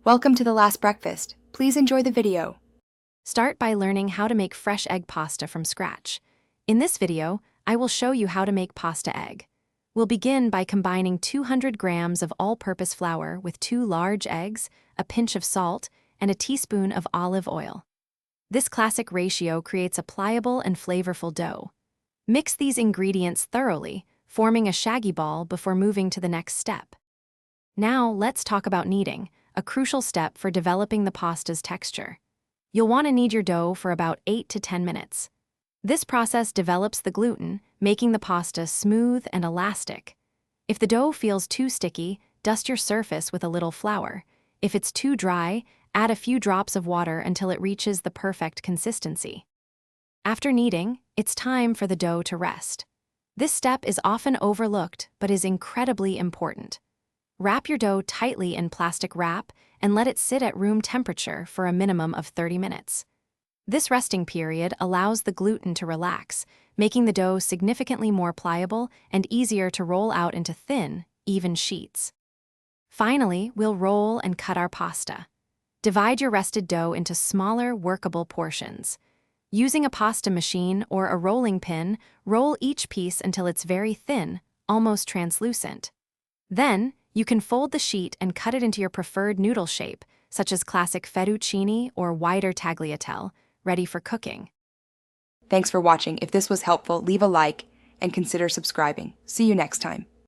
Welcome to The Last Breakfast. Please enjoy the video. Start by learning how to make fresh egg pasta from scratch. In this video, I will show you how to make pasta egg. We'll begin by combining 200 grams of all-purpose flour with 2 large eggs, a pinch of salt, and a teaspoon of olive oil. This classic ratio creates a pliable and flavorful dough. Mix these ingredients thoroughly, forming a shaggy ball before moving to the next step. Now, let's talk about kneading, a crucial step for developing the pasta's texture. You'll want to knead your dough for about 8 to 10 minutes. This process develops the gluten, making the pasta smooth and elastic. If the dough feels too sticky, dust your surface with a little flour. If it's too dry, add a few drops of water until it reaches the perfect consistency. After kneading, it's time for the dough to rest. This step is often overlooked but is incredibly important. Wrap your dough tightly in plastic wrap and let it sit at room temperature for a minimum of 30 minutes. This resting period allows the gluten to relax, making the dough significantly more pliable and easier to roll out into thin, even sheets. Finally, we'll roll and cut our pasta. Divide your rested dough into smaller, workable portions. Using a pasta machine or a rolling pin, roll each piece until it's very thin, almost translucent. Then, you can fold the sheet and cut it into your preferred noodle shape, such as classic fettuccine or wider tagliatelle, ready for cooking. Thanks for watching. If this was helpful, leave a like and consider subscribing. See you next time.